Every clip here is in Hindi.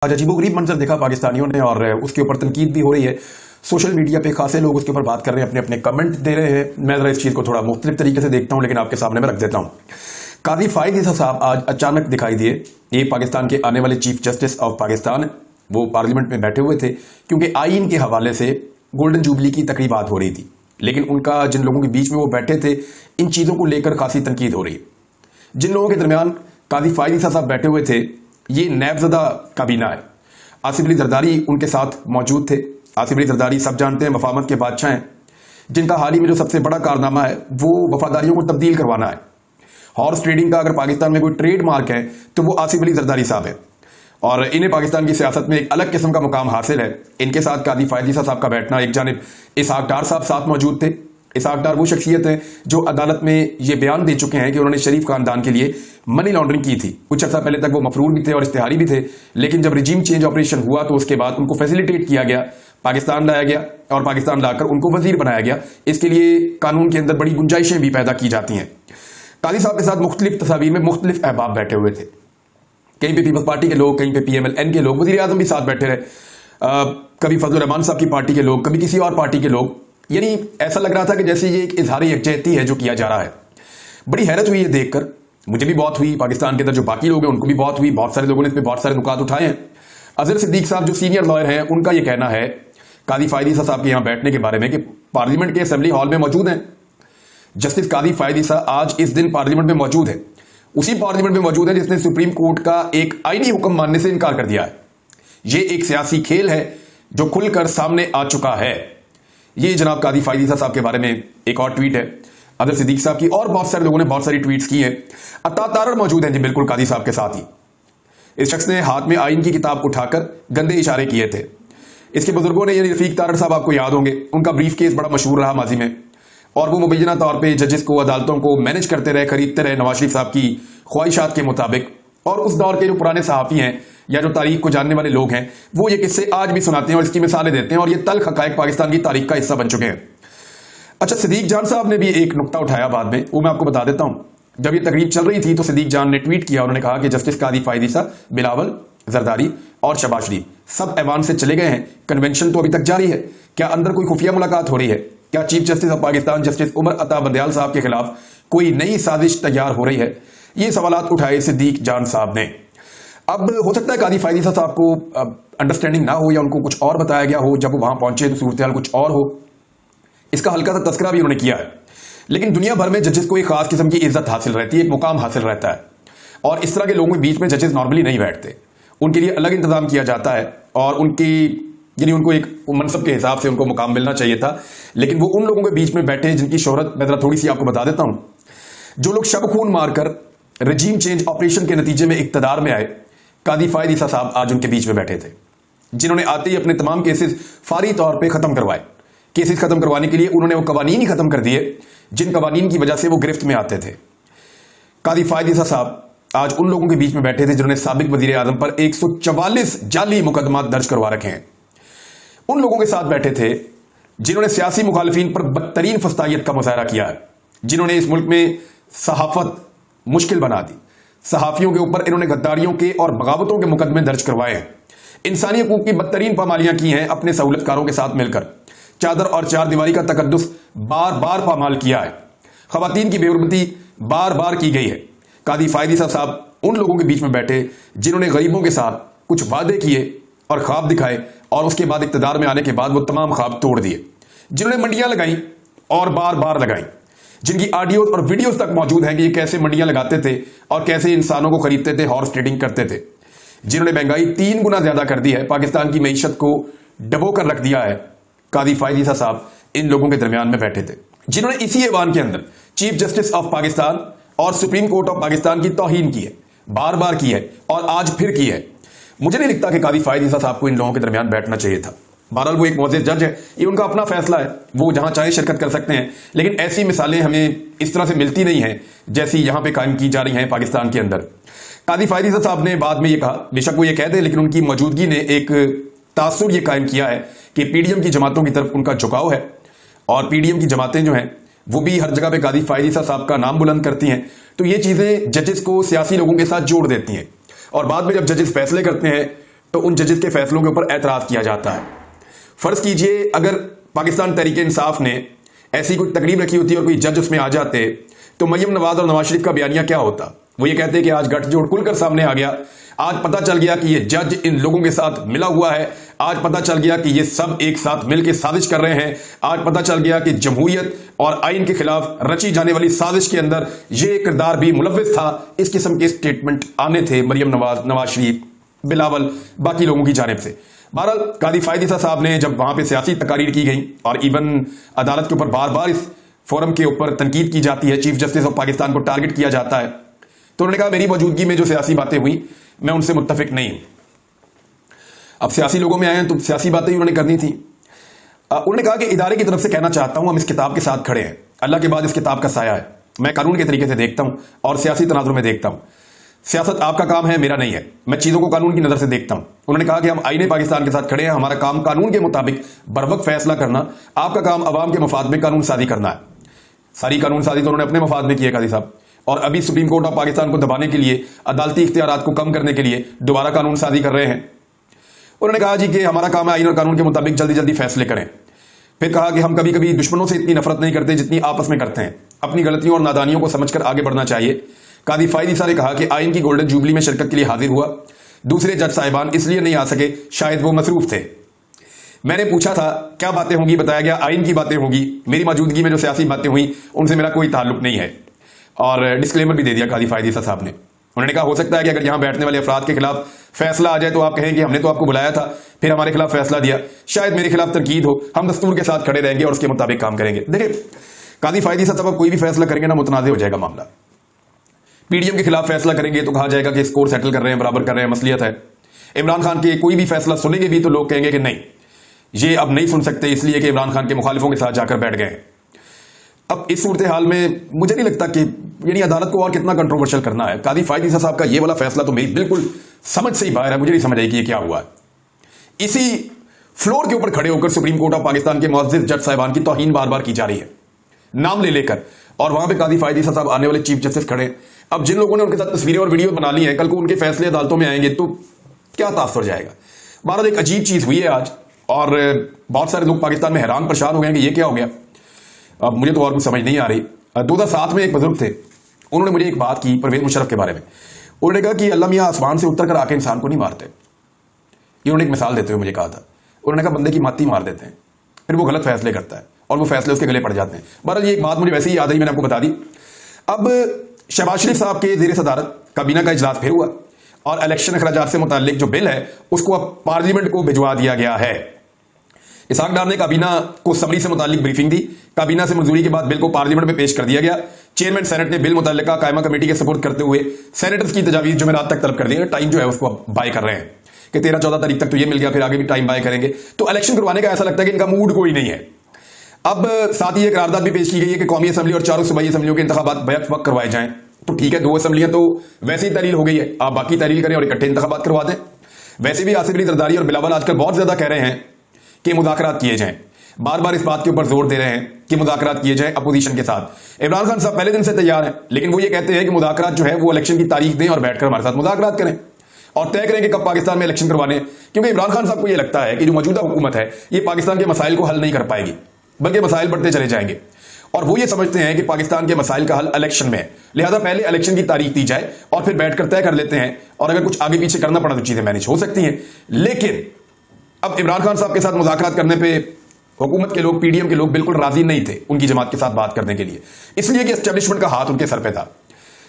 आज अजीबोगरीब मंजर देखा पाकिस्तानियों ने और उसके ऊपर तनकीद भी हो रही है। सोशल मीडिया पे खासे लोग उसके ऊपर बात कर रहे हैं, अपने अपने कमेंट दे रहे हैं। मैं जरा इस चीज़ को थोड़ा मुख्तलिफ तरीके से देखता हूं, लेकिन आपके सामने मैं रख देता हूं। काजी फायद ईसा साहब आज अचानक दिखाई दिए। ये पाकिस्तान के आने वाले चीफ जस्टिस ऑफ पाकिस्तान, वो पार्लियामेंट में बैठे हुए थे क्योंकि आइन के हवाले से गोल्डन जुबली की तकरीबात हो रही थी, लेकिन उनका जिन लोगों के बीच में वो बैठे थे इन चीज़ों को लेकर खासी तनकीद हो रही है। जिन लोगों के दरमियान काजी फायद ईसा साहब बैठे हुए थे, ये नैबज़दा काबीना है। आसिफ अली जरदारी उनके साथ मौजूद थे। आसिफ अली जरदारी सब जानते हैं वफामत के बादशाह हैं, जिनका हाल ही में जो सबसे बड़ा कारनामा है वो वफादारियों को तब्दील करवाना है। हॉर्स ट्रेडिंग का अगर पाकिस्तान में कोई ट्रेड मार्क है तो वो आसिफ अली जरदारी साहब है, और इन्हें पाकिस्तान की सियासत में एक अलग किस्म का मुकाम हासिल है। इनके साथ काजी फायद ईसा साहब का बैठना, एक जानिब इसहाक डार साहब साथ मौजूद थे। इसहाक डार वो शख्सियत है जो अदालत में ये बयान दे चुके हैं कि उन्होंने शरीफ खानदान के लिए मनी लॉन्ड्रिंग की थी। कुछ अर्सा पहले तक वो मफरूर भी थे और इश्तिहारी भी थे, लेकिन जब रिजीम चेंज ऑपरेशन हुआ तो उसके बाद उनको फैसिलिटेट किया गया, पाकिस्तान लाया गया और पाकिस्तान लाकर उनको वजीर बनाया गया। इसके लिए कानून के अंदर बड़ी गुंजाइशें भी पैदा की जाती हैं। काजी साहब के साथ मुख्तलिफ तस्वीर में मुख्तलिफ अहबाब बैठे हुए थे। कहीं पे पीपल्स पार्टी के लोग, कहीं पे PMLN के लोग, वजीर आजम भी साथ बैठे रहे, कभी फजलुर रहमान साहब की पार्टी के लोग, कभी किसी और पार्टी के लोग। यानी ऐसा लग रहा था कि जैसे ये एक इजहार यकजहती है जो किया जा रहा है। बड़ी हैरत हुई ये देखकर, मुझे भी बहुत हुई, पाकिस्तान के अंदर जो बाकी लोग हैं उनको भी बहुत हुई। बहुत सारे लोगों ने इस पर बहुत सारे नुकात उठाए हैं। अजहर सिद्दीक साहब जो सीनियर लॉयर हैं, उनका ये कहना है काजी फायद ईसा साहब के यहाँ बैठने के बारे में कि पार्लियामेंट के असेंबली हॉल में मौजूद हैं। जस्टिस काजी फायद ईसा आज इस दिन पार्लियामेंट में मौजूद है, उसी पार्लियामेंट में मौजूद है जिसने सुप्रीम कोर्ट का एक आईनी हुक्म मानने से इनकार कर दिया है। ये एक सियासी खेल है जो खुलकर सामने आ चुका है। ये जनाब काजी फायद ईसा साहब के बारे में एक और ट्वीट है अजहर सिद्दीक साहब की, और बहुत सारे लोगों ने बहुत सारी ट्वीट्स की हैं। अता तारड़ मौजूद हैं जी बिल्कुल काजी साहब के साथ ही। इस शख्स ने हाथ में आइन की किताब उठाकर गंदे इशारे किए थे। इसके बुजुर्गों ने, यानी रफीक तारड़ साहब आपको याद होंगे, उनका ब्रीफ केस बड़ा मशहूर रहा माजी में, और वो मुबैना तौर पर जजेस को, अदालतों को मैनेज करते रहे, खरीदते रहे नवाज शरीफ साहब की ख्वाहिशात के मुताबिक। और उस दौर के जो पुराने सहाफ़ी हैं या जो तारीख को जानने वाले लोग हैं, वो ये किस्से आज भी सुनाते हैं और इसकी मिसालें देते हैं, और ये तल्ख हक़ाइक़ पाकिस्तान की तारीख का हिस्सा बन चुके हैं। अच्छा, सिद्दीक जान साहब ने भी एक नुक्ता उठाया बाद में, वो मैं आपको बता देता हूं। जब ये तकरीब चल रही थी तो सिद्दीक जान ने ट्वीट किया, उन्होंने कहा कि जस्टिस काजी फायद ईसा, बिलावल, जरदारी और शहबाज शरीफ सब ऐवान से चले गए हैं, कन्वेंशन तो अभी तक जारी है। क्या अंदर कोई खुफिया मुलाकात हो रही है? क्या chief justice of Pakistan justice Umar Ata Bandial साहब के खिलाफ कोई नई साजिश तैयार हो रही है? ये सवालात उठाए सिद्दीक जान साहब ने। अब हो सकता है काजी फायद ईसा साहब को अंडरस्टैंडिंग ना हो या उनको कुछ और बताया गया हो, जब वो वहां पहुंचे तो सूरत हाल कुछ और हो। इसका हल्का सा तस्करा भी उन्होंने किया है। लेकिन दुनिया भर में जजेस को एक खास किस्म की इज्जत हासिल रहती है, एक मुकाम हासिल रहता है, और इस तरह के लोगों के बीच में जजेस नॉर्मली नहीं बैठते। उनके लिए अलग इंतजाम किया जाता है, और यानी उनको एक मनसब के हिसाब से उनको मुकाम मिलना चाहिए था। लेकिन वो उन लोगों के बीच में बैठे जिनकी शोहरत मैं जरा थोड़ी सी आपको बता देता हूं। जो लोग शब खून मारकर रजीम चेंज ऑपरेशन के नतीजे में इक्तदार में आए, काजी फायद ईसा साहब आज उनके बीच में बैठे थे, जिन्होंने आते ही अपने तमाम केसेस फारी तौर पे खत्म करवाए। केसेस खत्म करवाने के लिए उन्होंने वो कवानीन ही खत्म कर दिए जिन कवानीन की वजह से वो गिरफ्त में आते थे। काजी फायद ईसा साहब आज उन लोगों के बीच में बैठे थे जिन्होंने साबिक वजीर आजम पर 144 जाली मुकदमा दर्ज करवा रखे हैं। उन लोगों के साथ बैठे थे जिन्होंने सियासी मुखालिफिन पर बदतरीन फस्तायत का मुजाहरा किया है, जिन्होंने इस मुल्क में सहाफत मुश्किल बना दी। सहाफियों के ऊपर इन्होंने गद्दारियों के और बगावतों के मुकदमे दर्ज करवाए हैं। इंसानी हकूक की बदतरीन पामालियां की हैं अपने सहूलतकारों के साथ मिलकर। चादर और चार दीवारी का तकद्दुस बार बार पामाल किया है। खवातीन की बेहुरमती बार बार की गई है। काजी फायद ईसा साहब उन लोगों के बीच में बैठे जिन्होंने गरीबों के साथ कुछ वादे किए और ख्वाब दिखाए, और उसके बाद इक़्तिदार में आने के बाद वो तमाम ख्वाब तोड़ दिए। जिन्होंने मंडियां लगाई और बार बार लगाई, जिनकी ऑडियोज और वीडियोस तक मौजूद हैं कि ये कैसे मंडियां लगाते थे और कैसे इंसानों को खरीदते थे, हॉर्स ट्रेडिंग करते थे। जिन्होंने महंगाई 3 गुना ज्यादा कर दी है, पाकिस्तान की मईशत को डबो कर रख दिया है। काजी फायद ईसा साहब इन लोगों के दरमियान में बैठे थे, जिन्होंने इसी ऐवान के अंदर चीफ जस्टिस ऑफ पाकिस्तान और सुप्रीम कोर्ट ऑफ पाकिस्तान की तौहीन की है, बार बार की है और आज फिर की है। मुझे नहीं लगता कि काजी फायद ईसा साहब को इन लोगों के दरमियान बैठना चाहिए था। बहरहाल वो एक मुअज़्ज़िज़ जज है, ये उनका अपना फैसला है, वो जहां चाहे शिरकत कर सकते हैं। लेकिन ऐसी मिसालें हमें इस तरह से मिलती नहीं हैं जैसी यहां पे कायम की जा रही हैं पाकिस्तान के अंदर। काजी फायद ईसा साहब ने बाद में ये कहा, बेशक वो ये कह दे, लेकिन उनकी मौजूदगी ने एक तासुर ये कायम किया है कि PDM की जमातों की तरफ उनका झुकाव है, और PDM की जमातें जो हैं वो भी हर जगह पे काजी फायद ईसा साहब का नाम बुलंद करती हैं। तो ये चीजें जजेस को सियासी लोगों के साथ जोड़ देती हैं, और बाद में जब जजेस फैसले करते हैं तो उन जजेस के फैसलों के ऊपर एतराज किया जाता है। फर्ज कीजिए अगर पाकिस्तान तहरीक इंसाफ ने ऐसी कोई तकरीब रखी होती और कोई जज उसमें आ जाते तो मरियम नवाज और नवाज शरीफ का बयानिया क्या होता? वो ये कहते कि आज गठजोड़ खुलकर सामने आ गया, आज पता चल गया कि ये जज इन लोगों के साथ मिला हुआ है, आज पता चल गया कि ये सब एक साथ मिलकर साजिश कर रहे हैं, आज पता चल गया कि जमहूरियत और आइन के खिलाफ रची जाने वाली साजिश के अंदर ये किरदार भी मुलव्विस था। इस किस्म के स्टेटमेंट आने थे मरियम नवाज, नवाज शरीफ, बिलावल, बाकी लोगों की जानिब से। बहरहाल कादी फायद ईसा साहब ने जब वहां पे सियासी तकारीर की गई और इवन अदालत के ऊपर बार बार इस फोरम के ऊपर तनकीद की जाती है, चीफ जस्टिस ऑफ पाकिस्तान को टारगेट किया जाता है, तो उन्होंने कहा मेरी मौजूदगी में जो सियासी बातें हुई मैं उनसे मुत्तफिक नहीं हूं। अब सियासी लोगों में आए हैं तो सियासी बातें ही उन्होंने करनी थी। उन्होंने कहा कि इदारे की तरफ से कहना चाहता हूं हम इस किताब के साथ खड़े हैं, अल्लाह के बाद इस किताब का साया है, मैं कानून के तरीके से देखता हूं और सियासी तनाजुर में देखता हूं। सियासत आपका काम है, मेरा नहीं है, मैं चीजों को कानून की नजर से देखता हूं। उन्होंने कहा कि हम आईने पाकिस्तान के साथ खड़े हैं, हमारा काम कानून के मुताबिक बरवक्त फैसला करना, आपका काम अवाम के मफाद में कानून साजी करना है। सारी कानून साजी तो उन्होंने अपने मफाद में की है कादी साहब, और अभी सुप्रीम कोर्ट ऑफ पाकिस्तान को दबाने के लिए, अदालती इख्तियारात को कम करने के लिए दोबारा कानून साजी कर रहे हैं। उन्होंने कहा जी कि हमारा काम है आईन और कानून के मुताबिक जल्दी जल्दी फैसले करें। फिर कहा कि हम कभी कभी दुश्मनों से इतनी नफरत नहीं करते जितनी आपस में करते हैं, अपनी गलतियों और नादानियों को समझकर आगे बढ़ना चाहिए। कादी फायद ईसा ने कहा कि आइन की गोल्डन जुबली में शिरकत के लिए हाजिर हुआ, दूसरे जज साहिबान इसलिए नहीं आ सके, शायद वो मसरूफ थे। मैंने पूछा था क्या बातें होंगी, बताया गया आइन की बातें होंगी, मेरी मौजूदगी में जो सियासी बातें हुई उनसे मेरा कोई ताल्लुक नहीं है। और डिस्क्लेमर भी दे दिया कादी फायद ईसा साहब ने। उन्होंने कहा हो सकता है कि अगर यहां बैठने वाले अफराद के खिलाफ फैसला आ जाए तो आप कहें कि हमने तो आपको बुलाया था, फिर हमारे खिलाफ फैसला दिया, शायद मेरे खिलाफ तनकीद हो, हम दस्तूर के साथ खड़े रहेंगे और उसके मुताबिक काम करेंगे। देखिए कादी फायद ईसा साहब कोई भी फैसला करेंगे ना मुतनाज़ हो जाएगा मामला। पीडीएम के खिलाफ फैसला करेंगे तो कहा जाएगा कि स्कोर सेटल कर रहे हैं, बराबर कर रहे हैं, मसलियत है। इमरान खान के कोई भी फैसला सुनेंगे भी तो लोग कहेंगे कि नहीं ये अब नहीं सुन सकते, इसलिए कि इमरान खान के मुखालिफों के साथ जाकर बैठ गए। अब इस सूरत हाल में मुझे नहीं लगता कि यानी अदालत को और कितना कंट्रोवर्शियल करना है। कादी फायद ईसा साहब का ये वाला फैसला तो मेरी बिल्कुल समझ से ही बाहर है, मुझे नहीं समझ आई कि ये क्या हुआ है। इसी फ्लोर के ऊपर खड़े होकर सुप्रीम कोर्ट ऑफ पाकिस्तान के मुअज़्ज़िज़ जज साहिबान की तौहीन बार बार की जा रही है, नाम ले लेकर, और वहां पे कादी फायद ईसा साहब आने वाले चीफ जस्टिस खड़े। अब जिन लोगों ने उनके साथ तस्वीरें और वीडियो बना ली हैं, कल को उनके फैसले अदालतों में आएंगे तो क्या तासुर जाएगा। बहरहाल एक अजीब चीज हुई है आज, और बहुत सारे लोग पाकिस्तान में हैरान परेशान हो गए कि ये क्या हो गया। अब मुझे तो और कुछ समझ नहीं आ रही। 2007 में एक बुजुर्ग थे, उन्होंने मुझे एक बात की परवेज मुशर्रफ के बारे में। उन्होंने कहा कि अल्लाह मियां आसमान से उतर कर आके इंसान को नहीं मारते। ये उन्होंने एक मिसाल देते हुए मुझे कहा था। उन्होंने कहा बंदे की माती मार देते हैं, फिर वो गलत फैसले करता है और वो फैसले उसके गले पड़ जाते हैं। बहरहाल ये एक बात मुझे वैसे ही याद आई, मैंने आपको बता दी। अब शहबाज शरीफ साहब के ज़ेर सदारत काबीना का इजलास फिर हुआ और इलेक्शन अखराजात से मुताल्लिक जो बिल है उसको अब पार्लियामेंट को भिजवा दिया गया है। इसहाक डार ने काबीना को समरी से मुताल्लिक ब्रीफिंग दी, काबीना से मंजूरी के बाद बिल को पार्लियामेंट में पेश कर दिया गया। चेयरमैन सेनेट ने बिल मुतल्लिका कायमा कमेटी के सपोर्ट करते हुए सेनेटर्स की तजावीज जुमेरात तक तलब कर दी है। टाइम जो है उसको बाय कर रहे हैं कि 13-14 तारीख तक तो ये मिल गया, फिर आगे भी टाइम बाय करेंगे। तो इलेक्शन करवाने का ऐसा लगता है कि इनका मूड कोई नहीं है। अब साथ ही एक करारदाद भी पेश की गई है कि कौमी असम्बली और 4 सूबाई असम्बलियों के इंतखाबात बैक वक्त करवाए जाएं। तो ठीक है, 2 असम्बलियां तो वैसे ही तहलील हो गई है, आप बाकी तहलील करें और इकट्ठे इंतखाबात करवा दें। वैसे भी आसिफ अली जरदारी और बिलावल आजकल बहुत ज्यादा कह रहे हैं कि मुज़ाकरात किए जाएं, बार बार इस बात के ऊपर जोर दे रहे हैं कि मुज़ाकरात किए जाएं अपोजिशन के साथ। इमरान खान साहब पहले दिन से तैयार हैं, लेकिन वो ये कहते हैं कि मुज़ाकरात जो है वो इलेक्शन की तारीख दें और बैठकर हमारे साथ मुज़ाकरात करें और तय करें कि कब पाकिस्तान में इलेक्शन करवाने। क्योंकि इमरान खान साहब को ये लगता है कि जो मौजूदा हुकूमत है ये पाकिस्तान के मसाइल को हल नहीं कर पाएगी, बल्कि मसाइल बढ़ते चले जाएंगे। और वो ये समझते हैं कि पाकिस्तान के मसाइल का हल इलेक्शन में है, लिहाजा पहले इलेक्शन की तारीख दी जाए और फिर बैठकर तय कर लेते हैं, और अगर कुछ आगे पीछे करना पड़ा तो चीजें मैनेज हो सकती हैं। लेकिन अब इमरान खान साहब के साथ मुज़ाकरात करने पर हुकूमत के लोग, पीडीएम के लोग बिल्कुल राजी नहीं थे उनकी जमात के साथ बात करने के लिए, इसलिए कि एस्टेब्लिशमेंट का हाथ उनके सर पे था।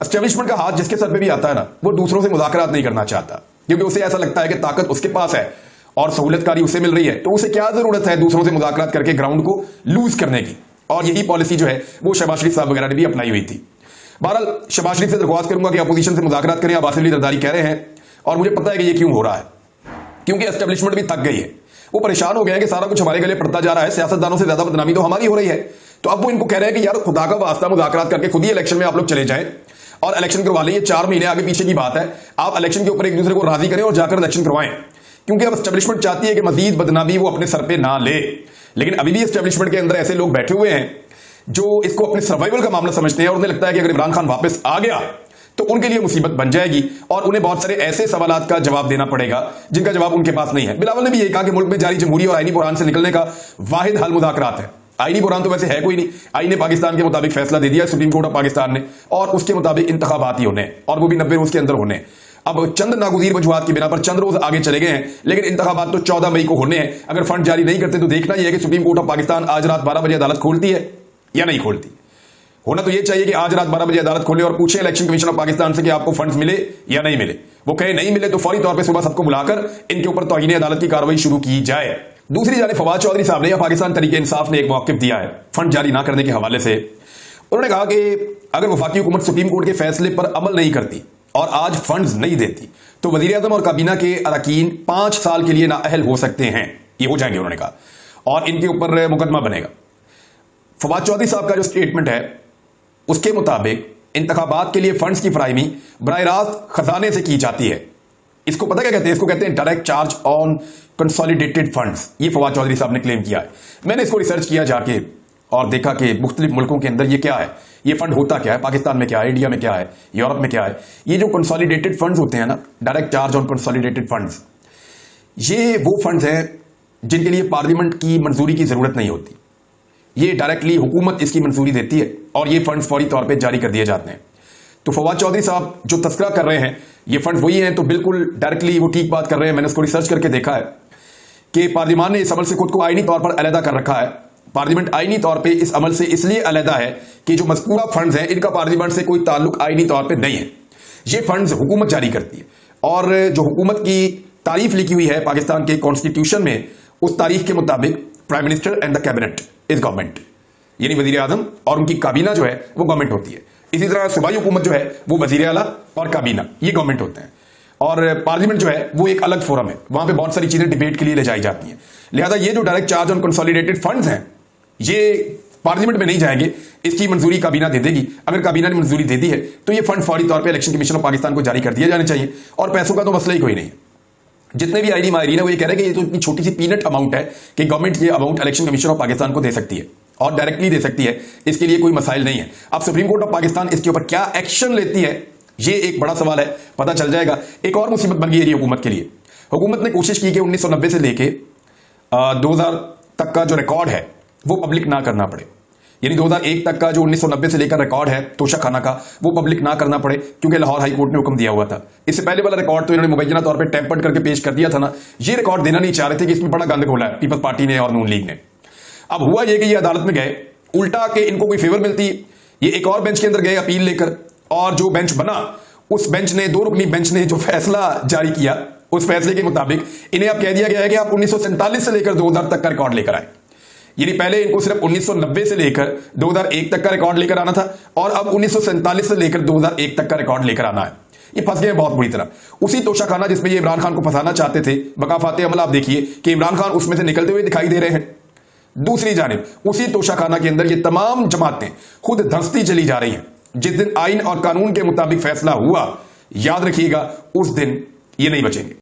एस्टेब्लिशमेंट का हाथ जिसके सर पे भी आता है ना, वो दूसरों से मुज़ाकरात नहीं करना चाहता, क्योंकि उसे ऐसा लगता है कि ताकत उसके पास है और सहूलतकारी उसे मिल रही है, तो उसे क्या जरूरत है दूसरों से मुज़ाकरात करके ग्राउंड को लूज करने की। और यही पॉलिसी जो है वो शहबाज शरीफ साहब वगैरह ने भी अपनाई हुई थी। बहरहाल शहबाज शरीफ से दरख्वास्त करूंगा कि अपोजिशन से मुज़ाकरात करें, आप आसिफ अली जरदारी कह रहे हैं, और मुझे पता है कि ये क्यों हो रहा है, क्योंकि एस्टेब्लिशमेंट भी थक गई है। वो परेशान हो गए हैं कि सारा कुछ हमारे गले पड़ता जा रहा है, सियासतदानों से ज्यादा बदनामी तो हमारी हो रही है। तो अब वो इनको कह रहे हैं कि यार खुदा का वास्ता मुज़ाकरात करके खुद ही इलेक्शन में आप लोग चले जाएं और इलेक्शन करवा लें। ये 4 महीने आगे पीछे की बात है, आप इलेक्शन के ऊपर एक दूसरे को राजी करें और जाकर इलेक्शन करवाएं, क्योंकि अब एस्टेब्लिशमेंट चाहती है कि मजीद बदनामी वो अपने सर पे ना ले। लेकिन अभी भी एस्टेब्लिशमेंट के अंदर ऐसे लोग बैठे हुए हैं जो इसको अपने सर्वाइवल का मामला समझते हैं और उन्हें लगता है कि अगर इमरान खान वापस आ गया तो उनके लिए मुसीबत बन जाएगी और उन्हें बहुत सारे ऐसे सवालात का जवाब देना पड़ेगा जिनका जवाब उनके पास नहीं है। बिलावल ने भी यही कहा कि मुल्क में जारी जमहूरी और आईनी बुरहान से निकलने का वाहिद हल मुज़ाकरात है। आईनी बुरहान तो वैसे है कोई नहीं, आईन ने पाकिस्तान के मुताबिक फैसला दे दिया सुप्रीम कोर्ट ऑफ पाकिस्तान ने, और उसके मुताबिक इंतखाबात ही होने, और वो भी 90 रोज के अंदर होने। अब चंद नागुज़ीर वजूहात की बिना पर चंद रोज आगे चले गए हैं, लेकिन इंतखाबात तो 14 मई को होने हैं। अगर फंड जारी नहीं करते तो देखना यह है कि सुप्रीम कोर्ट ऑफ पाकिस्तान आज रात 12 बजे अदालत खोलती है या नहीं खोलती। होना तो यह चाहिए कि आज रात 12 बजे अदालत खोले और पूछे इलेक्शन कमीशन ऑफ पाकिस्तान से कि आपको फंड्स मिले या नहीं मिले। वो कहे नहीं मिले तो फौरी तौर पर सुबह सबको बुलाकर इनके ऊपर तौहीन अदालत की कार्रवाई शुरू की जाए। दूसरी जानिब फवाद चौधरी साहब ने या पाकिस्तान तरीके इंसाफ ने एक मौक़िफ़ दिया है फंड जारी ना करने के हवाले से। उन्होंने कहा कि अगर वफाकी हुकूमत सुप्रीम कोर्ट के फैसले पर अमल नहीं करती और आज फंड्स नहीं देती तो वजीर आज़म और काबीना के अरकान 5 साल के लिए नाअहल हो सकते हैं, ये हो जाएंगे उन्होंने कहा, और इनके ऊपर मुकदमा बनेगा। फवाद चौधरी साहब का जो स्टेटमेंट है उसके मुताबिक इंतखाबात के लिए फंड्स की फराहमी बराह रास्त खजाने से की जाती है। इसको पता क्या कहते हैं? इसको कहते हैं direct charge on consolidated funds. ये फवाद चौधरी साहब ने क्लेम किया है। मैंने इसको रिसर्च किया जाके और देखा कि मुख्तलिफ मुल्कों के अंदर ये क्या है, ये फंड होता क्या है, पाकिस्तान में क्या है, इंडिया में क्या है, यूरोप में क्या है। ये जो कंसोलिडेटेड फंड्स होते हैं ना, direct charge on consolidated funds, ये वो फंड्स हैं जिनके लिए पार्लियामेंट की मंजूरी की जरूरत नहीं होती। ये डायरेक्टली हुकूमत इसकी मंजूरी देती है और ये फंड्स फौरी तौर पर जारी कर दिए जाते हैं। तो फवाद चौधरी साहब जो तस्करा कर रहे हैं ये फंड वही हैं, तो बिल्कुल डायरेक्टली वो ठीक बात कर रहे हैं। मैंने उसको रिसर्च करके देखा है कि पार्लियामान ने इस अमल से खुद को आईनी तौर पर अलहदा कर रखा है। पार्लियामेंट आईनी तौर पे इस अमल से इसलिए अलहदा है कि जो मज़कूरा फंड्स हैं इनका पार्लियामेंट से कोई ताल्लुक आईनी तौर पे नहीं है। ये फंड्स हुकूमत जारी करती है और जो हुकूमत की तारीफ लिखी हुई है पाकिस्तान के कॉन्स्टिट्यूशन में, उस तारीफ के मुताबिक prime minister and the cabinet is government, यानी वजीर आजम और उनकी काबीना जो है वो गवर्नमेंट होती है। इसी तरह सूबाई हुकूमत जो है वो वजीर आला और काबीना ये गवर्नमेंट होते हैं, और पार्लियामेंट जो है वो एक अलग फोरम है, वहां पे बहुत सारी चीजें डिबेट के लिए ले जाई जाती हैं। लिहाजा ये जो direct charge on consolidated funds हैं ये पार्लियामेंट में नहीं जाएंगे, इसकी मंजूरी काबीना दे देगी। अगर काबीना ने मंजूरी दे दी है तो ये फंड फौरी तौर पे इलेक्शन कमीशन ऑफ पाकिस्तान को जारी कर दिए जाने चाहिए, और पैसों का तो मसला ही कोई नहीं है। जितने भी आईडी माहिरीन है वो ये कह रहे हैं कि ये तो इतनी छोटी सी पीनट अमाउंट है कि गवर्नमेंट ये amount election commission of Pakistan को दे सकती है और डायरेक्टली दे सकती है, इसके लिए कोई मसाइल नहीं है। अब सुप्रीम कोर्ट ऑफ पाकिस्तान इसके ऊपर क्या एक्शन लेती है ये एक बड़ा सवाल है, पता चल जाएगा। एक और मुसीबत बन गई है हुकूमत के लिए। हुकूमत ने कोशिश की कि 1990 से लेके 2000 तक का जो रिकॉर्ड है वो पब्लिक ना करना पड़े, यानी 2001 तक का जो 1990 से लेकर रिकॉर्ड है तोशा खाना का वो पब्लिक ना करना पड़े, क्योंकि लाहौर हाई कोर्ट ने हुक्म दिया हुआ था। इससे पहले वाला रिकॉर्ड तो इन्होंने मुबैना तौर पे टेम्पर्ड करके पेश कर दिया था ना, ये रिकॉर्ड देना नहीं चाह रहे थे कि इसमें बड़ा गंद खोला है पीपल्स पार्टी ने और नून लीग ने। अब हुआ ये कि ये अदालत में गए, उल्टा के इनको कोई फेवर मिलती, ये एक और बेंच के अंदर गए अपील लेकर, और जो बेंच बना उस बेंच ने, 2 रुकनी बेंच ने जो फैसला जारी किया उस फैसले के मुताबिक इन्हें अब कह दिया गया है कि आप 1947 से लेकर 2000 तक का रिकॉर्ड लेकर आए। यानी पहले इनको सिर्फ 1990 से लेकर 2001 तक का रिकॉर्ड लेकर आना था और अब 1947 से लेकर 2001 तक का रिकॉर्ड लेकर आना है। ये फंस गए बहुत बुरी तरह। उसी तोशाखाना जिसमें ये इमरान खान को फंसाना चाहते थे, बकाफाते अमल आप देखिए कि इमरान खान उसमें से निकलते हुए दिखाई दे रहे हैं। दूसरी जानिब उसी तोशाखाना के अंदर ये तमाम जमातें खुद धंसती चली जा रही हैं। जिस दिन आइन और कानून के मुताबिक फैसला हुआ, याद रखिएगा उस दिन ये नहीं बचेंगे।